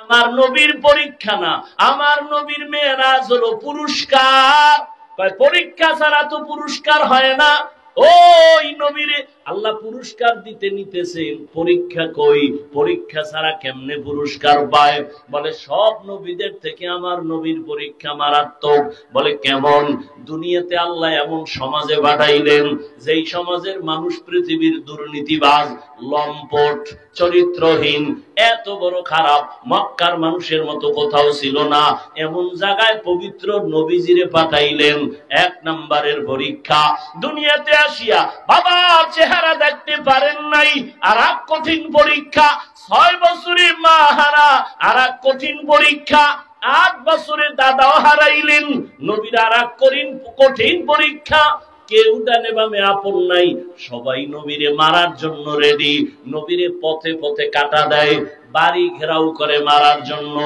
আমার নবীর পরীক্ষা না, আমার নবীর মেরাজ হলো পুরস্কার। পরীক্ষা ছাড়া তো পুরস্কার হয় না। ওই নবীরে আল্লাহ পুরস্কার দিতে নিতেছেন, পরীক্ষা কই? পরীক্ষা ছাড়া কেমনে পুরস্কার পায়? বলে সব নবীদের থেকে আমার নবীর পরীক্ষা মারাত্মক। বলে কেমন? দুনিয়াতে আল্লাহ এমন সমাজে পাঠাইলেন যেই সমাজের মানুষ পৃথিবীর দুর্নীতিবাজ, লম্পট, চরিত্রহীন, এত বড় খারাপ, মক্কার মানুষের মতো কোথাও ছিল না। এমন জায়গায় পবিত্র নবীজিরে পাঠাইলেন। এক নম্বরের পরীক্ষা। দুনিয়াতে আসিয়া বাবার চেহারা দেখতে পারেন নাই, আর এক কঠিন পরীক্ষা। 6 বছরে মা হারা, আর এক কঠিন পরীক্ষা। 8 বছরে দাদাও হারাইলেন, নবীর আর এক কঠিন পরীক্ষা। কেউ ডানে বামে আপন নাই, সবাই নবীরে মারার জন্য রেডি। নবীরে পথে পথে কাটা দেয়, বাড়ি ঘেরাও করে মারার জন্য।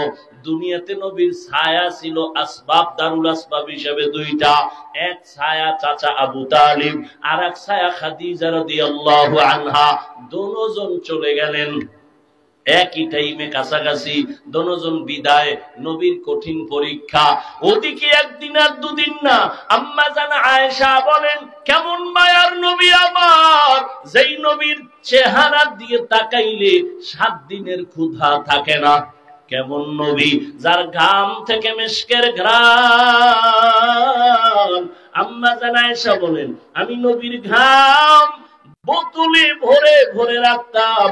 দুনিয়াতে নবীর ছায়া ছিল আসবাব, দারুল আসবাব হিসেবে দুইটা। এক ছায়া চাচা আবু তালিব, আর এক ছায়া খাদিজা রাদিয়াল্লাহু আনহা। দুজন চলে গেলেন একই টাইমে, কাছাকাছি। দুজন বিদায়, নবীর কঠিন পরীক্ষা। ওদিকে একদিন আর দুদিন না। আম্মা জান আয়েশা বলেন, কেমন মায়ার নবী আমার, যেই নবীর চেহারা দিয়ে তাকাইলে 7 দিনের ক্ষুধা থাকে না। কেমন নবী, যার ঘাম থেকে মিশকের ঘ্রাণ। আম্মা জান আয়েশা বলেন, আমি নবীর ঘাম বোতলে ভরে ভরে রাখতাম।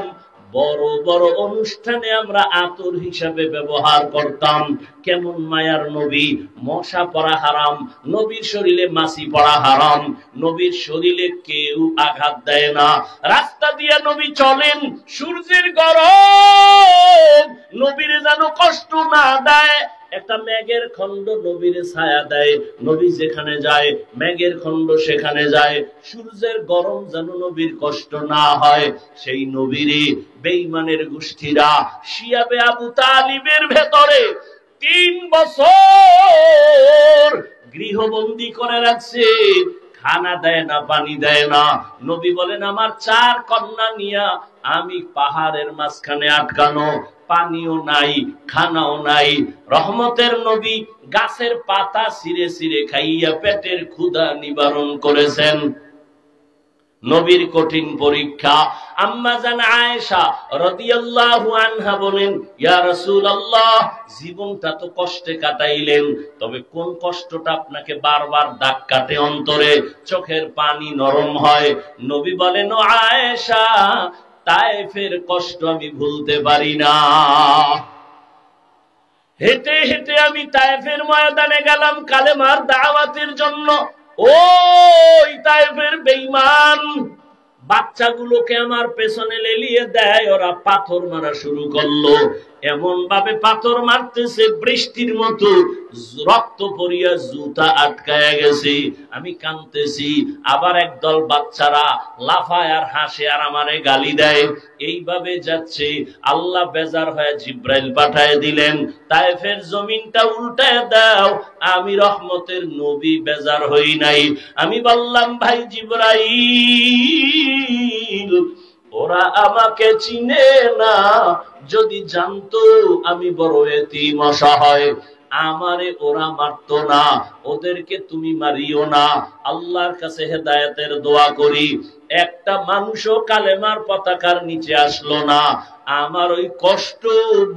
বড় বড় অনুষ্ঠানে আমরা আতর হিসাবে ব্যবহার করতাম। কেমন মায়ার নবী, মশা পড়া হারাম, নবীর শরীরে মাছি পড়া হারাম, নবীর শরীরে কেউ আঘাত দেয় না। রাস্তা দিয়ে নবী চলেন, সূর্যের গরম নবীর যেন কষ্ট না দেয়। একটা মেঘের খণ্ড নবীর ছায়া দেয়, নবী যেখানে যায় মেঘের খণ্ড সেখানে যায়। সূর্যের গরম যেন নবীর কষ্ট না হয়। সেই নবীরে বেঈমানের গোষ্ঠীরা শিয়াবে আবু তালিবের ভেতরে 3 বছর গৃহবন্দী করে রাখছে। খানা দেয় না, পানি দেয় না। নবী বলেন, আমার 4 কন্যা নিয়া আমি পাহাড়ের মাঝখানে আটকানো, পানিও নাই, খানাও নাই। রহমতের নবী গাছের পাতা ছিঁড়ে ছিঁড়ে খাইয়া পেটের ক্ষুধা নিবারণ করেছেন। নবীর কঠিন পরীক্ষা। আম্মা জান আয়েশা রাদিয়াল্লাহু আনহা বলেন, ইয়া রাসূলুল্লাহ, জীবনটা তো কষ্টে কাটাইলেন, তবে কোন কষ্টটা আপনাকে বারবার দাগ কাটে অন্তরে, চোখের পানি নরম হয়? নবী বলেন, ও আয়েশা, তায়েফের কষ্ট আমি ভুলতে পারি না। হেঁটে হেঁটে আমি তায়েফের ময়দানে গেলাম কালেমার দাওয়াতের জন্য। ওই তায়েফের বেঈমান বাচ্চাগুলোকে আমার পেছনে লেলিয়ে দেয়, ওরা পাথর মারা শুরু করলো। এমন ভাবে পাথর মারতেছে বৃষ্টির মতো, রক্ত পড়িয়া জুতা আটকায়া গেছে। আমি কাঁদতেছি। আবার একদল বাচ্চারা লাফায় আর হাসে আর আমারে গালি দেয়। এইভাবে যাচ্ছে। আল্লাহ বেজার হয়ে জিব্রাইল পাঠায় দিলেন, তায়েফের জমিনটা উল্টায় দাও। আমি রহমতের নবী বেজার হই নাই। আমি বললাম, ভাই জিব্রাইল, ওরা আমাকে চিনে না, যদি জানতো আমি বড় এতিম অসহায়, আমারে ওরা মারতো না, ওদেরকে তুমি মারিও না। আল্লাহর কাছে হেদায়েতের দোয়া করি, একটা মানুষও কালেমার পতাকার নিচে আসলো না। আমার ওই কষ্ট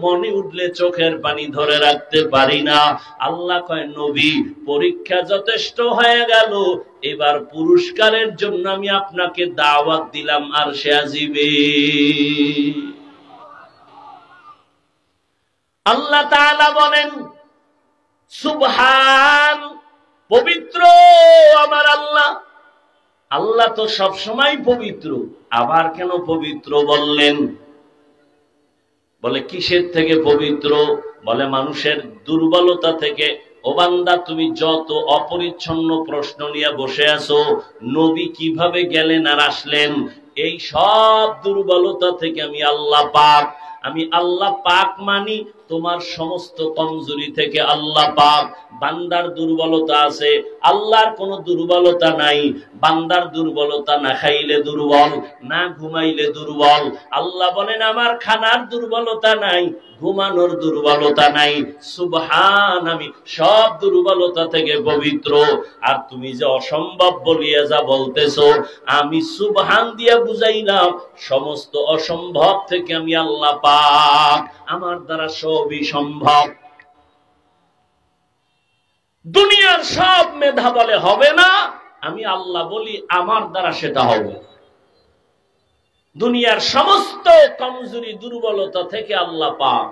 মনে উঠলে চোখের পানি ধরে রাখতে পারি না। আল্লাহ কয়, নবী, পরীক্ষা যথেষ্ট হয়ে গেল, এবার পুরস্কারের জন্য আমি আপনাকে দাওয়াত দিলাম আরশে আজিমে। আল্লাহ তাআলা বলেন, সুবহান, পবিত্র আমার আল্লাহ। আল্লাহ তো সব সময় পবিত্র, আবার কেন পবিত্র বললেন? বলে কিসের থেকে পবিত্র? বলে মানুষের দুর্বলতা থেকে। ও বান্দা, তুমি যত অপরিচ্ছন্ন প্রশ্ন নিয়ে বসে আছো, নবী কিভাবে গেলেন আর আসলেন, এই সব দুর্বলতা থেকে আমি আল্লাহ পাক। আমি আল্লাহ পাক মানি তোমার সমস্ত কমজোরি থেকে আল্লাহ পাক। বান্দার দুর্বলতা আছে, আল্লাহর কোনো দুর্বলতা নাই। বান্দার দুর্বলতা না খাইলে দুর্বল, না ঘুমাইলে দুর্বল। আল্লাহ বলেন, আমার খানার দুর্বলতা নাই, ঘুমানোর দুর্বলতা নাই। সুবহান, আমি সব দুর্বলতা থেকে পবিত্র। আর তুমি যে অসম্ভব বলিয়া যা বলতেছো, আমি সুবহান দিয়া বুঝাইলাম সমস্ত অসম্ভব থেকে আমি আল্লাহ পাক, আমার দ্বারা সবই সম্ভব। দুনিয়ার সব মেধা বলে হবে না, আমি আল্লাহ বলি আমার দ্বারা সেটা হবে। দুনিয়ার সমস্ত কমজোরি দুর্বলতা থেকে আল্লাহ পাক।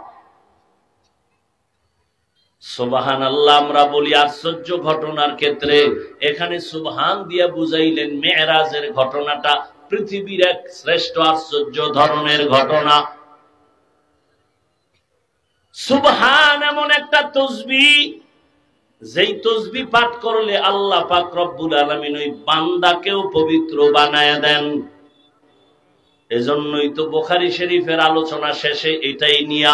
সুবহানাল্লাহ আমরা বলি আশ্চর্য ঘটনার ক্ষেত্রে, এখানে সুবহান দিয়া বুঝাইলেন মেরাজের ঘটনাটা পৃথিবীর এক শ্রেষ্ঠ আশ্চর্য ধরনের ঘটনা। সুবহান এমন একটা তাসবিহ, যেই তাসবিহ পাঠ করলে আল্লাহ পাক রব্বুল আলামিন ওই বান্দাকেও পবিত্র বানায় দেন। এজন্যই তো বুখারী শরীফের আলোচনা শেষে এটাই নিয়া,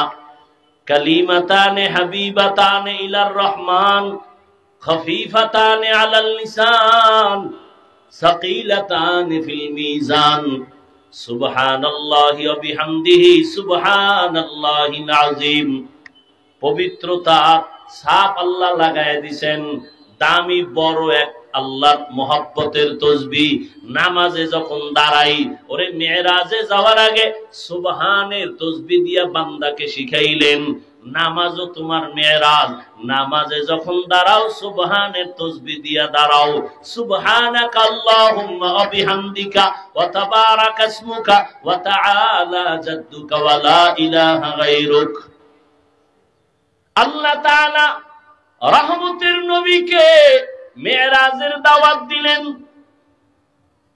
কালিমাতানে হাবিবাতানে ইলার রহমান খফিফাতানে আলাল লিসান সাকিলাতানে ফিল মিজান সুবহানাল্লাহি ওয়া বিহামদিহি সুবহানাল্লাহিল আযীম। পবিত্রতা ছাপ আল্লাহ লাগায় দিবেন, দামি বড় এক আল্লাহর মোহাব্বতের তাসবিহ। নামাজে যখন দাঁড়াই, ওরে মেরাজে যাওয়ার আগে সুবহানের তাসবিহ দিয়া বান্দাকে শিখাইলেন, নামাজও তোমার মেরাজ। নামাজে যখন দাঁড়াও সুবহানের তাসবিহ দিয়া দাঁড়াও। সুবহানাকা আল্লাহুম্মা ওয়া বিহামদিকা ওয়া তাবারাকা ইসমুকা ওয়া তাআলা জাদ্দুকা ওয়া লা ইলাহা গায়রুক। আল্লাহ তাআলা রহমতের নবীকে মেরাজের দাওয়াত দিলেন।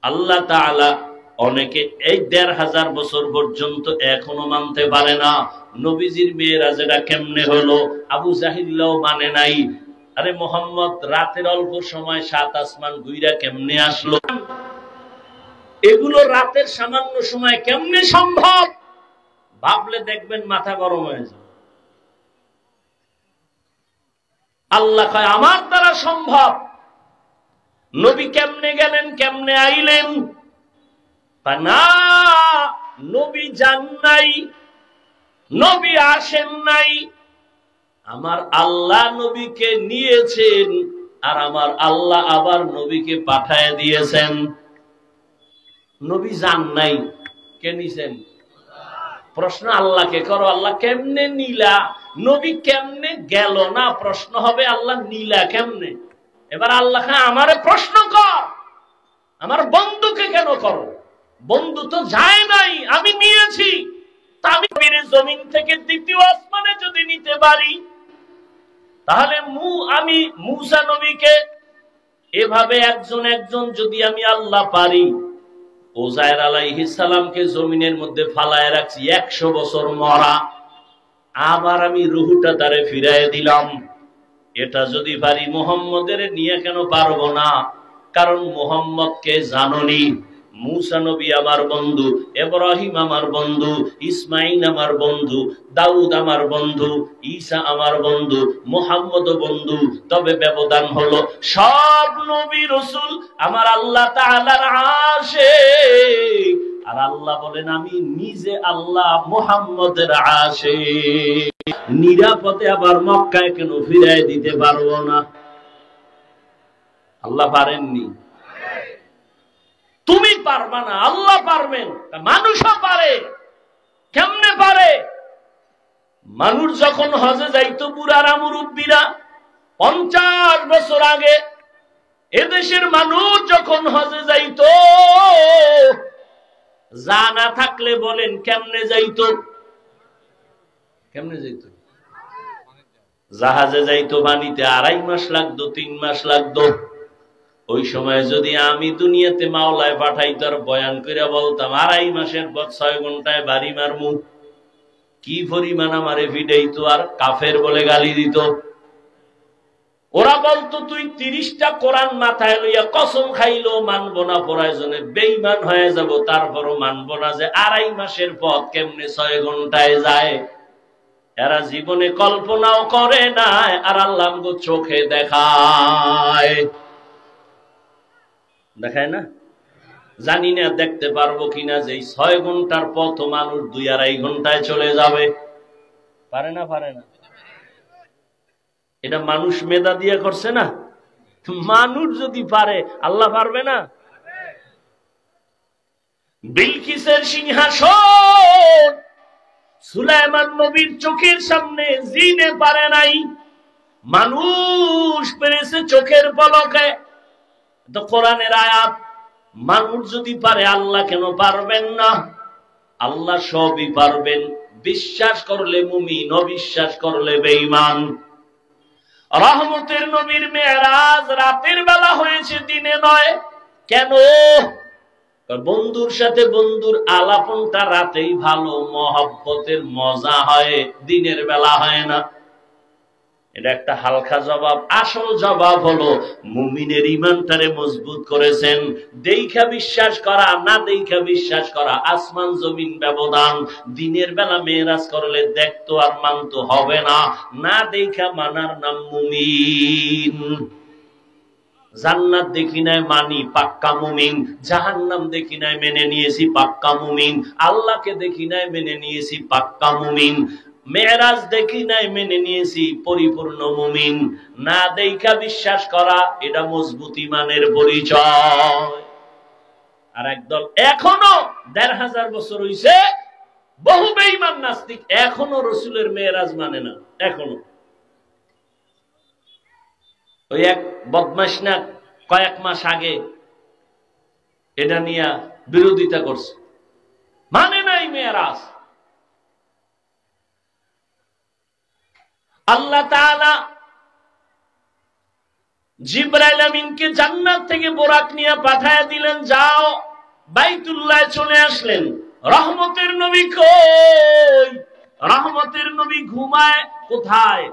আল্লাহ তাআলা অনেকে এই ১৫০০ বছর পর্যন্ত এখনো মানতে পারে না নবীজির মেরাজটা কেমনে হলো। আবু জাহিলও মানে নাই। আরে মোহাম্মদ রাতের অল্প সময় ৭ আসমান ঘুইরা কেমনে আসলো? এগুলো রাতের সামান্য সময় কেমনে সম্ভব? ভাবলে দেখবেন মাথা গরম হয়ে যায়। আল্লাহ কয় আমার দ্বারা সম্ভব। নবী কেমনে গেলেন, কেমনে আইলেন? না, নবী যান নাই, নবী আসেন নাই, আমার আল্লাহ নবীকে নিয়েছেন, আর আমার আল্লাহ আবার নবীকে পাঠায় দিয়েছেন। নবী যান নাই, কে নিছেন? প্রশ্ন আল্লাহকে করো, আল্লাহ কেমনে নিলা? নবী কেমনে গেল না, প্রশ্ন হবে আল্লাহ নিলা কেমনে? এবার আল্লাহ আমারে প্রশ্ন কর, আমার বন্ধুকে কেন করো? বন্ধু তো যায় নাই, আমি নিয়েছি। তা আমি জমিন থেকে দ্বিতীয় আসমানে যদি নিতে পারি, তাহলে আমি মূসা নবীকে এভাবে একজন একজন যদি আমি আল্লাহ পারি, উযায়ের আলাইহিস সালামকে জমিনের মধ্যে ফালায় রাখছি ১০০ বছর মরা, আবার আমি রূহটা তারে ফিরায় দিলাম। এটা যদি পারি, মুহাম্মদের নিয়ে কেন পারবো না? কারণ মুহাম্মদকে জাননি। মূসা নবী আমার বন্ধু, ইব্রাহিম আমার বন্ধু, ইসমাইল আমার বন্ধু, দাউদ আমার বন্ধু, ঈসা আমার বন্ধু, মুহাম্মদ বন্ধু। তবে ব্যবধান হলো সব নবী রাসূল আমার আল্লাহ তাআলার আশিক, আর আল্লাহ বলেন আমি নিজে আল্লাহ মুহাম্মদের আশিক। নিরাপদে আবার মক্কায় কেন ফিরায় দিতে পারবো না? আল্লাহ পারেননি? তুমি পারবা না, আল্লাহ পারবেন। মানুষও পারে। কেমনে পারে? মানুষ যখন হজে যাইতো, বুড়ারা মুরব্বীরা ৫০ বছর আগে, এদেশের মানুষ যখন হজে যাইতো, জানা থাকলে বলেন কেমনে যাইতো? কেমনে যাইতো? জাহাজে যাইতো, পানিতে ২.৫ মাস লাগতো, ৩ মাস লাগতো। ওই সময় যদি আমি দুনিয়াতে মাওলায় পাঠাইতো আর বয়ান করে বলতাম ২.৫ মাসের পর ৬ ঘন্টায় বাড়ি মারমু, কি পরিমাণ আমারে ফিডাইতো আর কাফের বলে গালি দিত। ওরা বলতো তুই ৩০টা কোরআন মাথায় লইয়া কসম খাইলেও মানবো না, প্রয়োজনে বেঈমান হয়ে যাব, তারপরও মানবো না যে ২.৫ মাসের পথ কেমনে ৬ ঘন্টায় যায়। এরা জীবনে কল্পনাও করে না, আর আল্লাহ আমগো চোখে দেখায়। দেখায় না? জানি না দেখতে পারবো কিনা যে ৬ ঘন্টার পথ মানুষ ২-২.৫ ঘন্টায় চলে যাবে। পারে না? পারে না। এটা মানুষ মেধা দিয়ে করছে না? মানুষ যদি পারে আল্লাহ পারবে না? বিলকিসের সিংহাসন সুলাইমান নবীর চোখের সামনে জিনে পারে নাই, মানুষ পেরেছে চোখের পলকে। তো কোরআনের আয়াত, মানুষ যদি পারে আল্লাহ কেন পারবেন না? আল্লাহ সবই পারবেন। বিশ্বাস করলে মুমিন, অবিশ্বাস করলে বেঈমান। রহমতের নবীর মেরাজ রাতের বেলা হয়েছে, দিনে নয়। কেন? বন্ধুর সাথে বন্ধুর আলাপনটা রাতেই ভালো, মহব্বতের মজা হয়, দিনের বেলা হয় না। এটা একটা হালকা জবাব। আসল জবাব হলো মুমিনের ঈমানটারে মজবুত করেছেন। দেখা বিশ্বাস করা, না দেখা বিশ্বাস করা, আসমান জমিন ব্যবধান। দিনের বেলা মেরাজ করলে দেখতো আর মানতো হবে না, না দেখা মানার নাম মুমিন। জান্নাত দেখি নাই মানি, পাক্কা মুমিন। জাহান্নাম দেখি নাই মেনে নিয়েছি, পাক্কা মুমিন। আল্লাহকে দেখি নাই মেনে নিয়েছি, পাক্কা মুমিন। মেরাজ দেখি নাই মেনে নিয়েছি, পরিপূর্ণ মুমিন। না দেখা বিশ্বাস করা, এটা মজবুত ঈমানের পরিচয়। আর একদল এখনো ১৫০০ বছর হইছে, বহু বেঈমান নাস্তিক এখনো রাসূলের মেরাজ মানে না। এখনো ওই এক বদমাশ না কয়েক মাস আগে এটা নিয়ে বিরোধিতা করছে, মানে নাই মেরাজ। আল্লাহ তাআলা জিবরাইল আমিনকে জান্নাত থেকে বোরাক নিয়ে পাঠায় দিলেন, যাও বাইতুল্লাহ চলে আসলেন। রহমতের নবী কই? রহমতের নবী ঘুমায় কোথায়?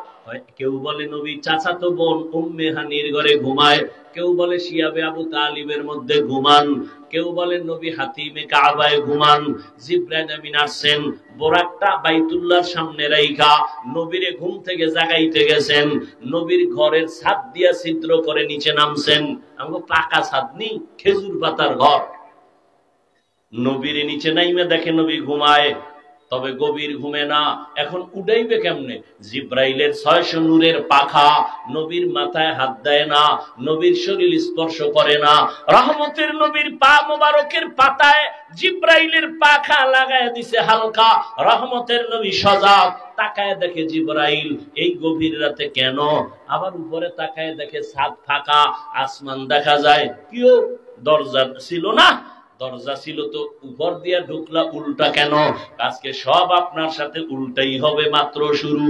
কেউ বলে নবী চাচাতো বোন উম্মে হানির ঘরে ঘুমায়, কেউ বলে শিয়াবে আবু তালিবের মধ্যে ঘুমান, কেউ বলে নবী হাতিমে কাবায় ঘুমান। জিবরাইল আমিন আসছেন, বোরাকটা বাইতুল্লাহর সামনে রাইখা নবীরে ঘুম থেকে জাগাইতে গেছেন। নবীর ঘরের ছাদ দিয়া ছিদ্র করে নিচে নামছেন। আমাকে পাকা ছাদ নি, খেজুর পাতার ঘর। নবীরে নিচে নাইমে দেখে নবী ঘুমায়, তবে গভীর ঘুমে না। এখন উড়াইবে কেমনে? জিব্রাইলের ৬০০ নূরের পাখা নবীর মাথায় হাত দেয় না, নবীর শরীর স্পর্শ করে না। রহমতের নবীর পা মোবারকের পাতায় জিব্রাইলের পাখা লাগায় দিছে হালকা। রহমতের নবী সজাগ, তাকায় দেখে জিব্রাইল এই গভীর রাতে কেন? আবার উপরে তাকায় দেখে ছাদ ফাঁকা, আসমান দেখা যায়। কেউ দরজা ছিল না? দরজা ছিল তো, উপর দিয়া ঢুকলা উল্টা কেন? আজকে সব আপনার সাথে উল্টাই হবে, মাত্র শুরু।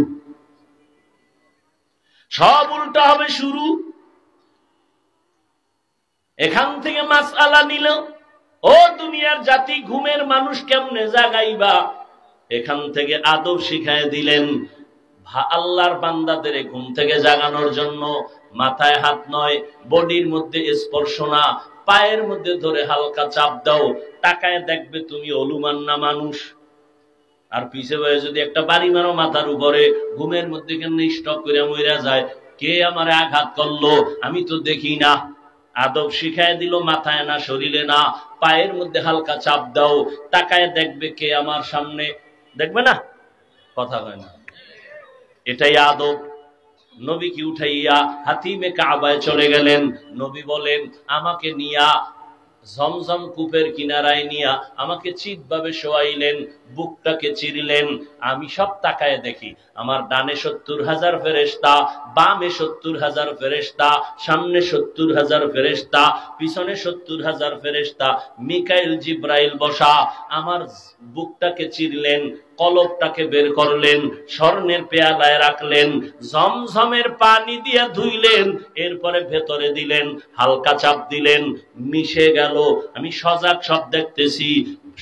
সব উল্টা হবে, শুরু। এখান থেকে মাসআলা নিল, ও দুনিয়ার জাতি ঘুমের মানুষ কেমনে জাগাইবা? এখান থেকে আদব শিখায় দিলেন। আল্লাহর বান্দাদের ঘুম থেকে জাগানোর জন্য মাথায় হাত নয়, বডির মধ্যে স্পর্শ না, পায়ের মধ্যে ধরে হালকা চাপ দাও, তাকায় দেখবে তুমি অলুমান না মানুষ। আর পিছে বয়ে যদি একটা বাড়ি মারো মাথার উপরে, ঘুমের মধ্যে কেন স্টক করে মইরা যায়, কে আমারে আঘাত করলো আমি তো দেখি না। আদব শিখায় দিল, মাথায় না, শরীরে না, পায়ের মধ্যে হালকা চাপ দাও, তাকায় দেখবে কে আমার সামনে। দেখবে না? কথা হয় না। এটাই আদব। নবী কি উঠাইয়া হাতিমে কাবায় চলে গেলেন। নবী বলেন, আমাকে নিয়া ঝমঝম কূপের কিনারায় নিয়া আমাকে চিৎভাবে শোয়াইলেন, বুকটাকে চিরলেন। আমি সব তাকায় দেখি, আমার ডানে ৭০,০০০ ফেরেশতা, বামে ৭০,০০০ ফেরেশতা, সামনে ৭০,০০০ ফেরেশতা, পিছনে ৭০,০০০ ফেরেশতা। মিকাইল জিব্রাইল বসা। আমার বুকটাকে চিরলেন, কলবটাকে বের করলেন, স্বর্ণের পেয়ালায় রাখলেন, ঝমঝমের পানি দিয়া ধুইলেন, এরপরে ভেতরে দিলেন, হালকা চাপ দিলেন, মিশে গেল। আমি সজাগ, সব দেখতেছি।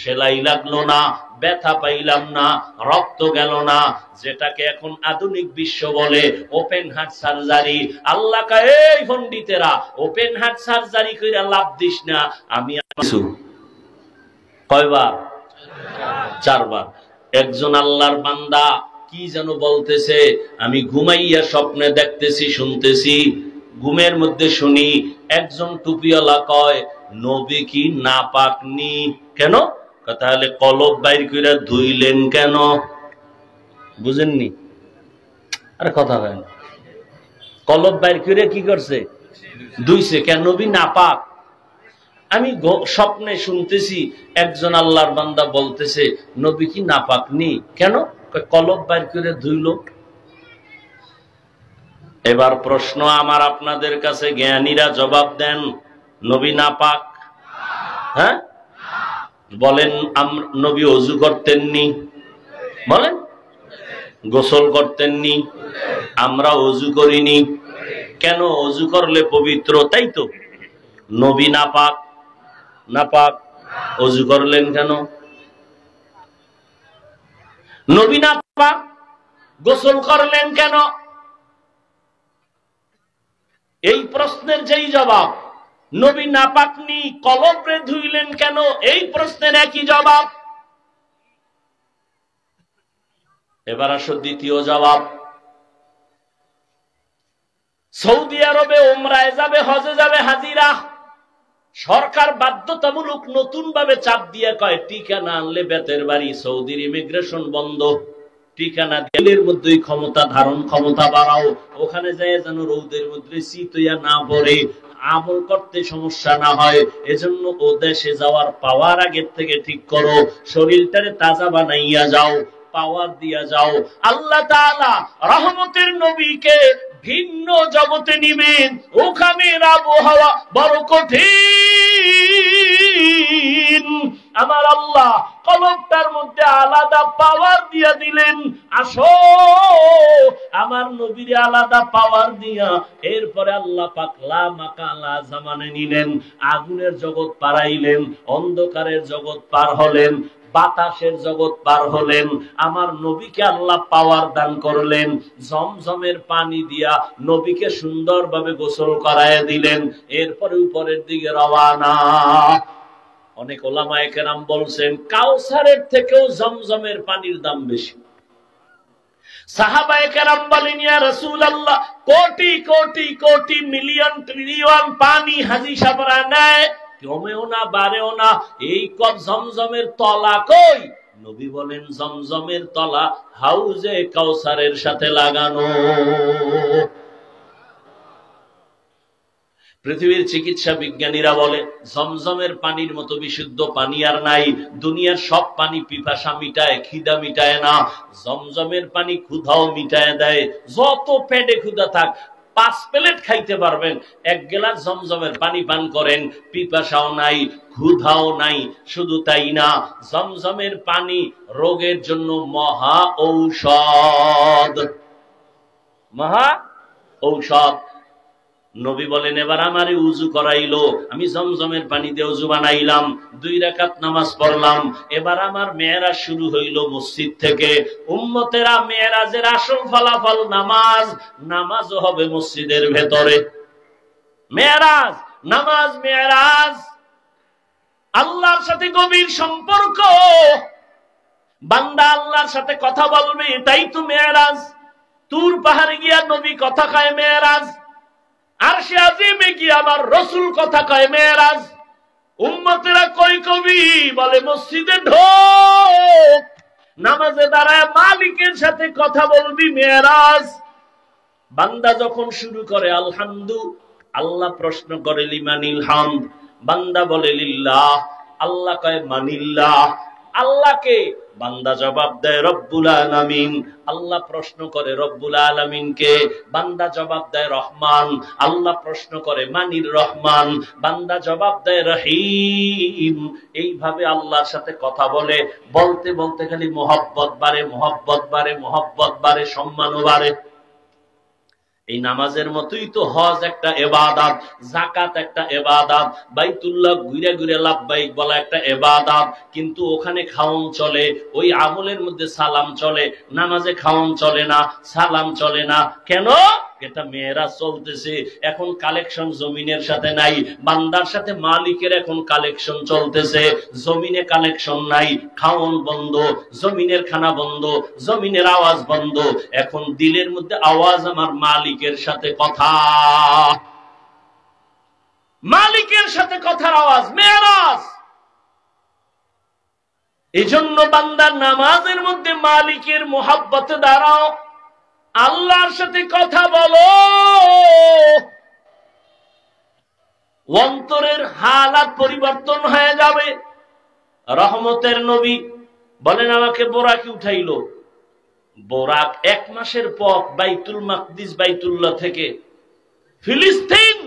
সেলাই লাগলো না, ব্যথা পাইলাম না, রক্ত গেল না, যেটাকে এখন আধুনিক বিশ্ব বলে ওপেন হার্ট সার্জারি। আল্লাহ কয়, এই পণ্ডিতেরা, ওপেন হার্ট সার্জারি কইরা লাভ দিস না। আমি কয়বার? ৪ বার। একজন আল্লাহর বান্দা কি যেন বলতেছে, আমি ঘুমাইয়া স্বপ্নে দেখতেছি, শুনতেছি। ঘুমের মধ্যে শুনি একজন টুপিওয়ালা কয়, নবী কি নাপাক নি? কেন? তাহলে কলব বাইর কইরা ধুইলেন কেন? বুঝেননি? আরে কথা হয় না। কলব বাইর করে কি করছে? দুইছে। কেন? নবী নাপাক। আমি স্বপ্নে শুনতেছি একজন আল্লাহর বান্দা বলতেছে নবী কি নাপাক নি? কেন? কলব বাইর করে ধুইল। এবার প্রশ্ন আমার আপনাদের কাছে, জ্ঞানীরা জবাব দেন, নবী নাপাক? হ্যাঁ বলেন। নবী ওযু করতেননি? বলেন। গোসল করতেননি? আমরা ওযু করিনি কেন? ওযু করলে পবিত্র, তাই তো। নবী নাপাক? নাপাক। ওযু করলেন কেন? নবী নাপাক, গোসল করলেন কেন? এই প্রশ্নের যেই জবাব, নবী নাপাক নি কলবরে ধুইলেন কেন, এই প্রশ্নের একই জবাব। এবার আসো দ্বিতীয় জবাব। সৌদি আরবে উমরায় যাবে, হজে যাবে হাজিরা, সরকার বাধ্যতামূলক নতুন ভাবে চাপ দিয়ে কয় টিকা না আনলে বেতের বাড়ি, সৌদির ইমিগ্রেশন বন্ধ। ঠিকানা দিলের মধ্যে ক্ষমতা ধারণ ক্ষমতা বাড়াও, ওখানে যায় যেন রৌদের মধ্যে শীত হইয়া না পড়ে, আমল করতে সমস্যা না হয়। এজন্য ও দেশে যাওয়ার পাওয়ার আগের থেকে ঠিক করো, শরীরটারে তাজা বানাইয়া যাও, পাওয়ার দিয়া যাও। আল্লাহ তাআলা রহমতের নবীকে ভিন্ন জগতে নিবেন, ওখানের আবহাওয়া বড় কঠিন। আমার আল্লাহ কলবটার মধ্যে আলাদা পাওয়ার দিয়া দিলেন। আসো আমার নবীর আলাদা পাওয়ার দিয়া এরপরে আল্লাহ পাক লা মাকালা জামানে নিলেন, আগুনের জগৎ পারাইলেন, অন্ধকারের জগৎ পার হলেন, বাতাসের জগৎ পার হলেন। আমার নবীকে আল্লাহ পাওয়ার দান করলেন, জমজমের পানি দিয়া নবীকে সুন্দরভাবে গোসল করায় দিলেন। এরপরে উপরের দিকে রওয়ানা। অনেক ওলামায়ে কেরাম বলছেন কাউসারের থেকেও জমজমের পানির দাম বেশি। সাহাবায়ে কেরাম বলেন ইয়া রাসূলুল্লাহ, কোটি কোটি কোটি মিলিয়ন ট্রিলিয়ন পানি হাজি সাবরা নেয়, কমেও না বাড়েও না, এই কপ জমজমের তলা কই? নবী বলেন জমজমের তলা হাউজে কাউসারের সাথে লাগানো। পৃথিবীর চিকিৎসা বিজ্ঞানীরা বলে জমজমের পানির মতো বিশুদ্ধ পানি আর নাই। দুনিয়ার সব পানি পিপাসা মিটায়, খিদা মিটায় না। জমজমের পানি ক্ষুধাও মিটায় দেয়। যত পেটে ক্ষুধা থাক, 5 প্লেট খাইতে পারবেন, 1 গ্লাস জমজমের পানি পান করেন, পিপাসাও নাই, ক্ষুধাও নাই। শুধু তাই না, জমজমের পানি রোগের জন্য মহা ঔষধ, মহা ঔষধ। নবী বলেন এবার আমারে উযু করাইলো, আমি জমজমের পানি দিয়ে উযু বানাইলাম, 2 রাকাত নামাজ পড়লাম। এবার আমার মেরাজ শুরু হইল মসজিদ থেকে। উম্মতেরা মেরাজের আসল ফলাফল নামাজ, নামাজও হবে মসজিদের ভেতরে। মেরাজ, নামাজ, মেরাজ আল্লাহর সাথে গভীর সম্পর্ক। বান্দা আল্লাহর সাথে কথা বলবে, এটাই তো মেরাজ। তুর পাহাড়ে গিয়া নবী কথা কয়, মেরাজ। আরশে আজিমে গিয়ে আমার রাসূল কথা কয়, মেরাজ। উম্মতেরা কই কবি বলে মসজিদে ঢোক, নামাজে দাঁড়ায় মালিকের সাথে কথা বলবি, মেরাজ। বান্দা যখন শুরু করে আলহামদু, আল্লাহ প্রশ্ন করে লিমানিল হামদ, বান্দা বলে লিল্লাহ, আল্লাহ কয় মানিল্লাহ। আল্লাহকে বান্দা জবাব দেয় রব্বুল আলামিন। আল্লাহ প্রশ্ন করে রব্বুল আলামিনকে, বান্দা জবাব দেয় রহমান। আল্লাহ প্রশ্ন করে মানির রহমান, বান্দা জবাব দেয় রহিম। এইভাবে আল্লাহর সাথে কথা বলে, বলতে বলতে খালি মোহাব্বত বাড়ে, মোহাব্বত বাড়ে, মোহাব্বত বাড়ে, সম্মানও বাড়ে। এই নামাজের মতোই তো হজ একটা ইবাদত, যাকাত একটা ইবাদত, বাইতুল্লাহ ঘুরে ঘুরে লাব্বাইক বলা একটা ইবাদত। কিন্তু ওখানে খাওন চলে, ওই আমলের মধ্যে সালাম চলে। নামাজে খাওন চলে না, সালাম চলে না। কেন? এটা মেয়েরাজ চলতেছে। এখন কালেকশন জমিনের সাথে নাই, বান্দার সাথে মালিকের এখন কালেকশন চলতেছে। জমিনে কালেকশন নাই, খাওন বন্ধ, জমিনের খানা বন্ধ, জমিনের আওয়াজ বন্ধ। এখন দিলের মধ্যে আওয়াজ আমার মালিকের সাথে কথা, মালিকের সাথে কথার আওয়াজ, মেরাজ। এজন্য বান্দার নামাজের মধ্যে মালিকের মোহাব্বতে দাঁড়াও, আল্লাহর সাথে কথা বলো, অন্তরের হালাত পরিবর্তন হয়ে যাবে। রহমতের নবী বলেন, আমাকে বোরাকে উঠাইলো। বোরাক 1 মাসের পথ, বাইতুল মাকদিস বাইতুল্লাহ থেকে ফিলিস্তিন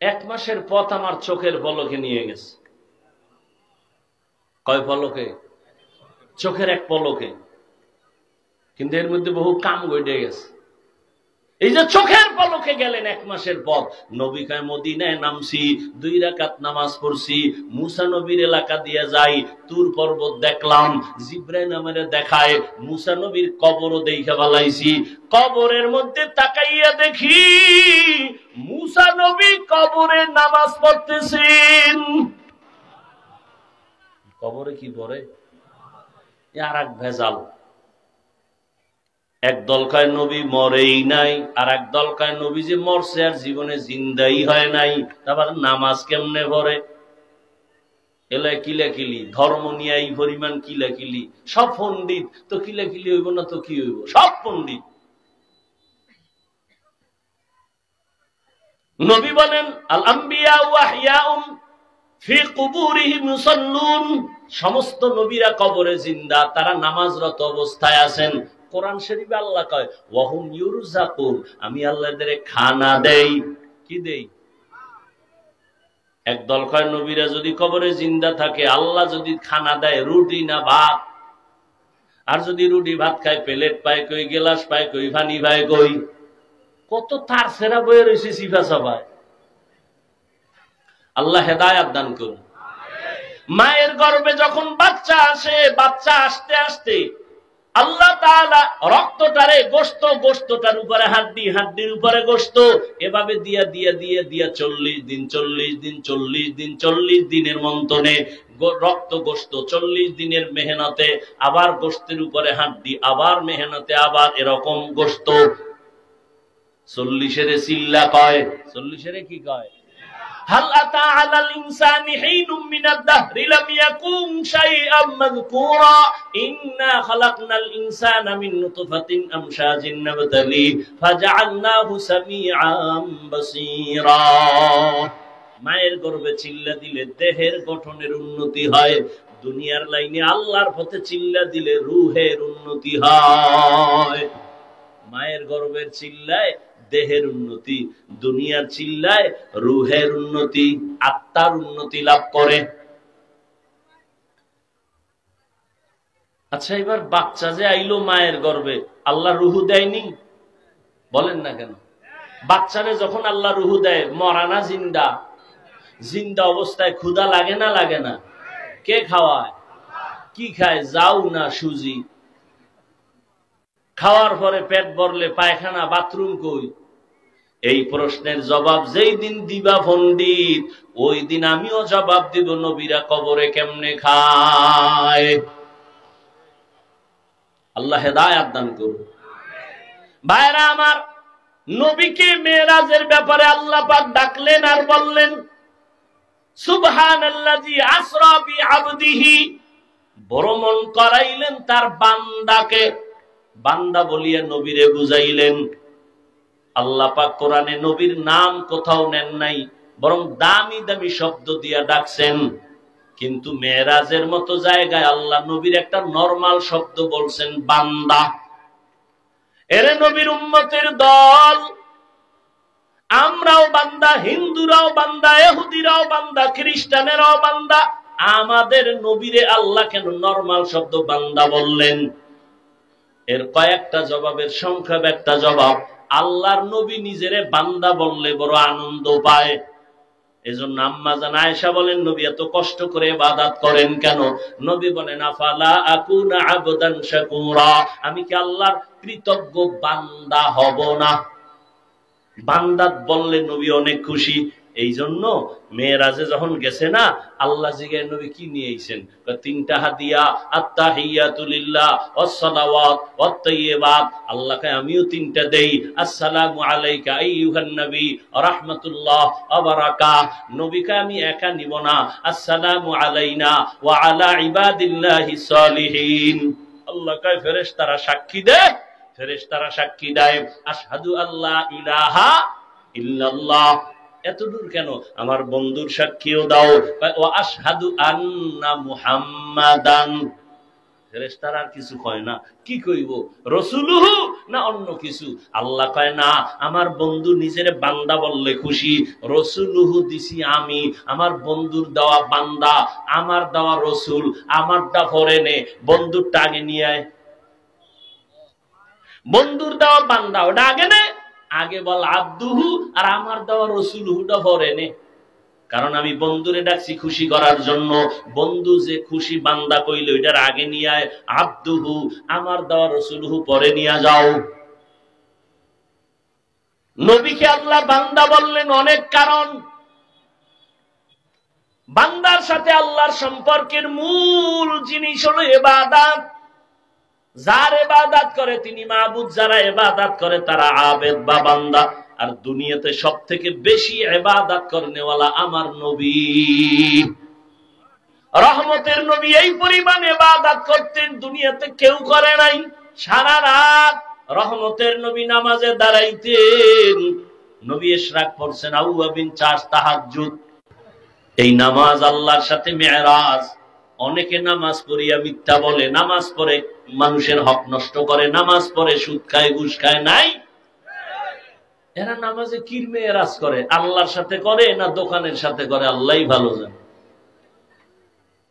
1 মাসের পথ আমার চোখের পলকে নিয়ে গেছে। কয় পলকে? চোখের এক পলকে। কিন্তু এর মধ্যে বহু কাম গড়ে গেছে। এই যে চোখের পলকে গেলেন 1 মাসের পথ। নবী কয় মদিনায় নামছি, 2 রাকাত নামাজ পড়ছি, মুসা নবীর এলাকা দিয়ে যাই, তুর পর্বত দেখলাম, জিব্রাইল আমারে দেখায়, মুসা নবীর কবরও দেখে বালাইছি। কবরের মধ্যে তাকাইয়া দেখি মুসা নবী কবরে নামাজ পড়তেছেন। কবরে কি পড়ে? আর এক ভেজাল। একদল কয় নবী মরেই নাই, আর একদল কয় নবী যে মরছে আর জীবনে জিন্দাই হয় নাই। তারপর নামাজ কেমনে পড়ে? এলা কিলাকিলি, ধর্ম নিয়ে এই পরিমাণ কিলাকিলি। সব পণ্ডিত তো কিলাকিলি হইব না তো কি হইব? সব পণ্ডিত। নবী বলেন, আল আম্বিয়া ওয়া আহইয়াউন ফি কুবুরিহিম ইউসাল্লুন। সমস্ত নবীরা কবরে জিন্দা, তারা নামাজরত অবস্থায় আছেন। কোরআন শরীফে আল্লাহ কয় ওয়াহুম ইউরজাকুন, আমি আল্লাহ এদের খানা দেই। কি দেই? একদল কয় নবীরা যদি কবরে জিন্দা থাকে, আল্লাহ যদি খানা দেয় রুটি না ভাত, আর যদি রুটি ভাত খায় প্লেট পায় কই, গেলাস পায় কই, পানি পায় কই। কত তার সেরা বয়ে রয়েছে সিফা সবাই। আল্লাহ হেদায়াত দান করুন। মায়ের গর্ভে যখন বাচ্চা আসে, বাচ্চা আসতে আসতে আল্লাহ তাআলা রক্তটারে গোশত, গোশতটার উপরে হাড্ডি, হাড্ডির উপরে গোশত, এভাবে দিয়া দিয়া দিয়া দিয়া 40 দিন 40 দিন 40 দিন 40 দিনের মন্থনে রক্ত গোশত, 40 দিনের মেহনতে আবার গোশতের উপরে হাড্ডি, আবার মেহনতে আবার এরকম গোশত। 40-এর চিল্লা কয়, 40-এর কি কয়? হাল আতা আলাল ইনসানি হিনুম মিনাদ দাহরি লাম ইয়াকুন শাইআম মাযকুরা ইন্না খালাকনাল ইনসানা মিন নুতফাতিন আমশাজিন নাবতালি ফাজআলনাহু সামিআম বাসীরা। মায়ের গর্ভে চিল্লা দিলে দেহের গঠনের উন্নতি হয়, দুনিয়ার লাইনে আল্লাহর পথে চিল্লা দিলে রূহের উন্নতি হয়। মায়ের গর্ভের চিল্লায় দেহের উন্নতি, দুনিয়ার চিল্লায় রূহের উন্নতি, আত্মার উন্নতি লাভ করে। আচ্ছা, এবার বাচ্চা যে আইলো মায়ের গর্ভে, আল্লাহ রুহু দেয়নি? বলেন না কেন? বাচ্চারে যখন আল্লাহ রুহু দেয়, মরা না জিন্দা? জিন্দা অবস্থায় ক্ষুধা লাগে না লাগে না? কে খাওয়ায়? কি খায়? যাও না সুজি? খাওয়ার পরে পেট ভরলে পায়খানা, বাথরুম কই? এই প্রশ্নের জবাব যেই দিন দিবা পণ্ডিত, ওই দিন আমিও জবাব দিব নবীরা কবরে কেমনে খায়। আল্লাহ হেদায়াত দান করুন। ভাইরা আমার, নবীকে মেরাজের ব্যাপারে আল্লাহ পাক ডাকলেন আর বললেন সুবহানাল্লাযী আসরা বিআবদিহি, ভ্রমণ করাইলেন তার বান্দাকে। বান্দা বলিয়া নবীরে বুঝাইলেন। আল্লাহ পাক কোরআনে নবীর নাম কোথাও নেন নাই, বরং দামি দামি শব্দ দিয়া ডাকছেন। কিন্তু মেরাজের মতো জায়গায় আল্লাহ নবীর একটা নরমাল শব্দ বলছেন, বান্দা। এরে নবীর উম্মতের দল, আমরাও বান্দা, হিন্দুরাও বান্দা, ইহুদিরাও বান্দা, খ্রিস্টানেরাও বান্দা। আমাদের নবীরে আল্লাহ কেন নরমাল শব্দ বান্দা বললেন? এর কয়েকটা জবাবের সংক্ষেপ একটা জবাব, আল্লাহর নবী নিজেরে বান্দা বললে বড় আনন্দ পায়। এজন্য আম্মা জান আয়েশা বলেন, নবী এত কষ্ট করে ইবাদত করেন কেন? নবী বলেন, আফালা আকুনা আবদান শাকুরা, আমি কি আল্লাহর কৃতজ্ঞ বান্দা হব না? বান্দা বললে নবী অনেক খুশি। এই জন্য মেয়েরাজে যখন গেছে না, আল্লাহ জিগায় নবী কি নিয়ে আইছেন? তিনটা হাদিয়া, আত্তাহিয়াতু লিল্লাহ ওয়াস সালাওয়াত ওয়াত তাইয়্যিবাত। আল্লাহকে আমিও তিনটা দেই। আসসালামু আলাইকা আইয়ুহান নবী ওয়া রাহমাতুল্লাহ ওয়া বারাকাত। নবীকে আমি একা নিব না, আসসালামু আলাইনা ওয়া আলা ইবাদিল্লাহিস সালিহিন। আল্লাহ কয় ফেরেশতারা সাক্ষী দেয়, ফেরেশতারা সাক্ষী দেয় আশহাদু আল্লা ইলাহা ইল্লাল্লাহ। এতদূর কেন? আমার বন্ধুর সাক্ষীও দাও। ওয়া আশহাদু আন্না মুহাম্মাদান। ফেরেশতারা আর কিছু কয় না, কি কইব? রাসূলুহু না অন্য কিছু? আল্লাহ কয় না, আমার বন্ধু নিজের বান্দা বললে খুশি, রাসূলুহু দিছি আমি, আমার বন্ধুর দেওয়া বান্দা, আমার দেওয়া রাসূল, আমারটা পরে নে, বন্ধুরটা আগে নিয়ে আয়। বন্ধুর দেওয়া বান্দা ওটা আগে নে, আগে বল আব্দুহু, আর আমার দেওয়া রাসূলুহুটা পরে নে। কারণ আমি বন্ধুরে ডাকছি খুশি করার জন্য। বন্ধু যে খুশি বান্দা কইল ওইটার আগে নিয়ে আয়, আব্দুহু আমার দেওয়া রাসূলুহু পরে নিয়ে যাও। নবীকে আল্লাহ বান্দা বললেন অনেক কারণ। বান্দার সাথে আল্লাহর সম্পর্কের মূল জিনিস হলো ইবাদত। যার ইবাদত করে তিনি মাবুদ, যারা ইবাদত করে তারা আবেদ বা বান্দা। আর দুনিয়াতে সবথেকে বেশি ইবাদত করনেওয়ালা আমার নবী। রহমতের নবী এই পরিমাণ ইবাদত করতেন, দুনিয়াতে কেউ করে নাই। সারা রাত রহমতের নবী নামাজে দাঁড়াইতেন। নবী ইশরাক পড়ছেন, আউয়াবিন, 4 তাহাজ্জুদ। এই নামাজ আল্লাহর সাথে মেরাজ। অনেকে নামাজ পড়িয়া মিথ্যা বলে, নামাজ পড়ে মানুষের হক নষ্ট করে, নামাজ পড়ে সুদ খায়, ঘুষ খায়। নাই, এরা নামাজে কির মেরাজ করে? আল্লাহর সাথে করে না দোকানের সাথে করে? আল্লাহই ভালো জানে।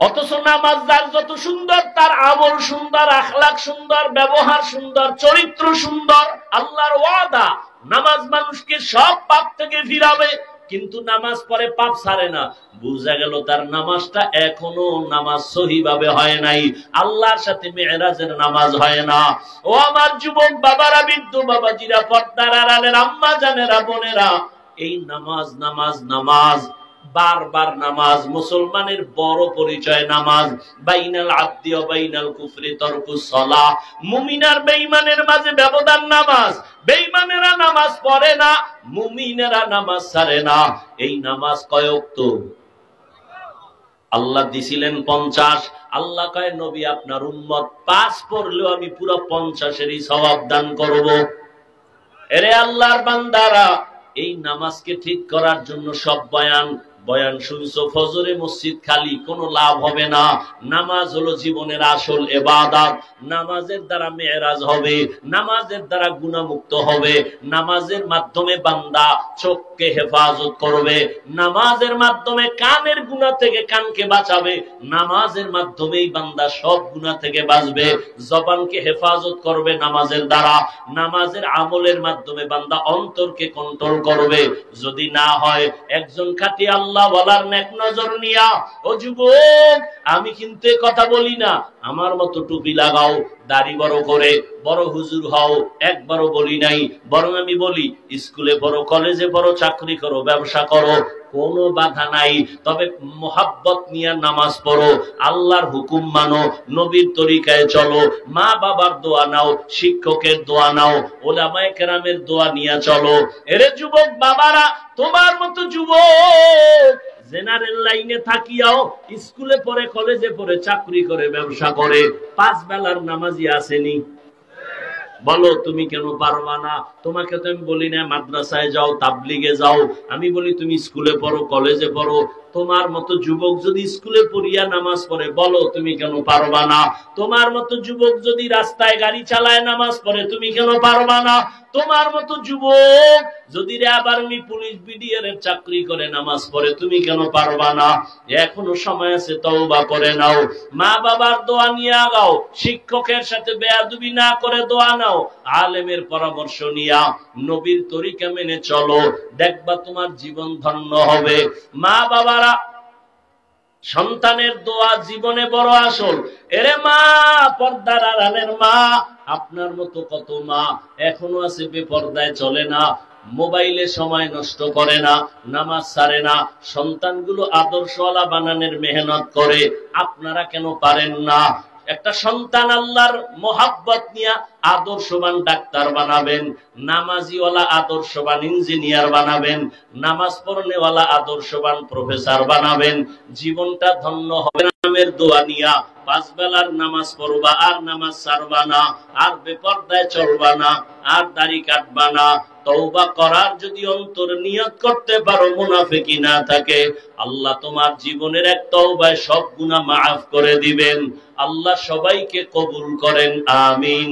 অথচ নামাজ যার যত সুন্দর, তার আমল সুন্দর, আখলাক সুন্দর, ব্যবহার সুন্দর, চরিত্র সুন্দর। আল্লাহর ওয়াদা, নামাজ মানুষকে সব পাপ থেকে ফিরাবে। কিন্তু নামাজ পড়ে পাপ ছাড়ে না, বুঝা গেল তার নামাজটা এখনো নামাজ সহিভাবে হয় নাই। আল্লাহর সাথে মেরাজের নামাজ হয় না। ও আমার যুবক বাবারা, বৃদ্ধ বাবাজিরা, পর্দার আড়ালের আম্মা জানেরা, বোনেরা, এই নামাজ নামাজ নামাজ, বারবার নামাজ মুসলমানের বড় পরিচয়। নামাজ বাইনাল আবদি ওয়া বাইনাল কুফরি তারকুস সালাহ। মুমিন আর বেঈমানের মাঝে ব্যবধান নামাজ। বেঈমানেরা নামাজ পড়ে না, মুমিনেরা নামাজ ছাড়ে না। এই নামাজ কয় ওয়াক্ত? আল্লাহ দিছিলেন 50। আল্লাহ কয় নবী আপনার উম্মত 5 পড়লেও আমি পুরো 50-এরই সওয়াব দান করব। এরে আল্লাহর বান্দারা, এই নামাজকে ঠিক করার জন্য সব বয়ান শুনছো, ফজরে মসজিদ খালি, কোনো লাভ হবে না। নামাজ হলো জীবনের আসল ইবাদত। নামাজের দ্বারা মেরাজ হবে, নামাজের দ্বারা গুনাহমুক্ত হবে। নামাজের মাধ্যমে বান্দা চোখকে হেফাজত করবে, নামাজের মাধ্যমে কানের গুনাহ থেকে কানকে বাঁচাবে, নামাজের মাধ্যমেই বান্দা সব গুনাহ থেকে বাঁচবে। জবানকে হেফাজত করবে নামাজের দ্বারা, নামাজের আমলের মাধ্যমে বান্দা অন্তরকে কন্ট্রোল করবে। যদি না হয়, একজন খাঁটি আল্লাহ ওয়ালার নেক নজর নিয়া, ও যুবক, আমি কিন্তু কথা বলি না আমার মতো টুপি লাগাও, দাড়ি বড় করে বড় হুজুর হও, একবারও বলি নাই। বরং আমি বলি স্কুলে পড়ো, কলেজে পড়ো, চাকরি করো, ব্যবসা করো, কোনো বাধা নাই। তবে মোহাব্বত নিয়ে নামাজ পড়ো, আল্লাহর হুকুম মানো, নবীর তরিকায় চলো, মা বাবার দোয়া নাও, শিক্ষকের দোয়া নাও, ওলামায়ে কেরামের দোয়া নিয়ে চলো। এরে যুবক বাবারা, তোমার মতো যুবক জেনারেল লাইনে থাকিয়াও স্কুলে পড়ে, কলেজে পড়ে, চাকরি করে, ব্যবসা করে, 5 বেলার নামাজি আসেনি? বলো তুমি কেন পারবা না? তোমাকে তো আমি বলি না মাদ্রাসায় যাও, তাবলিগে যাও, আমি বলি তুমি স্কুলে পড়ো, কলেজে পড়ো। তোমার মতো যুবক যদি স্কুলে পড়িয়া নামাজ পড়ে, বলো তুমি কেন পারবা না? তোমার মতো যুবক যদি রাস্তায় গাড়ি চালায় নামাজ পড়ে, তুমি কেন পারবা না? তোমার মতো যুবক যদি র্যাব, আর্মি, পুলিশ, বিডিআর এর চাকরি করে নামাজ পড়ে, তুমি কেন পারবা না? এখনো সময় আছে, তওবা করে নাও, মা বাবার দোয়া নিয়ে আগাও, শিক্ষকের সাথে বেয়াদবি না করে দোয়া নাও, আলেমের পরামর্শ নিয়া নবীর তরিকা মেনে চলো, দেখবা তোমার জীবন ধন্য হবে। মা বাবারা, সন্তানের দোয়া জীবনে বড় আসল। এরে মা, পর্দার আড়ালের মা, আপনার মতো কত মা এখনো আছে বেপর্দায় চলে না। মোবাইলে সময় নষ্ট করে না, নামাজ ছাড়ে না, সন্তানগুলো আদর্শওয়ালা বানানোর মেহনত করে। আপনারা কেন পারেন না? একটা সন্তান আল্লাহর মোহাব্বত নিয়ে আদর্শবান ডাক্তার বানাবেন, নামাজিওয়ালা আদর্শবান ইঞ্জিনিয়ার বানাবেন, নামাজ পড়নেওয়ালা আদর্শবান প্রফেসর বানাবেন। জীবনটা ধন্য হবে। নামের দোয়া নিয়া 5 বেলার নামাজ পড়বা, আর নামাজ ছাড়বা না, আর বেপরদায় চলবা না, আর দাড়ি কাটবা না। তওবা করার যদি অন্তর নিয়ত করতে পারো, মুনাফিকি না থাকে, আল্লাহ তোমার জীবনের এক তওবায় সব গুনাহ মাফ করে দিবেন। আল্লাহ সবাইকে কবুল করেন, আমিন।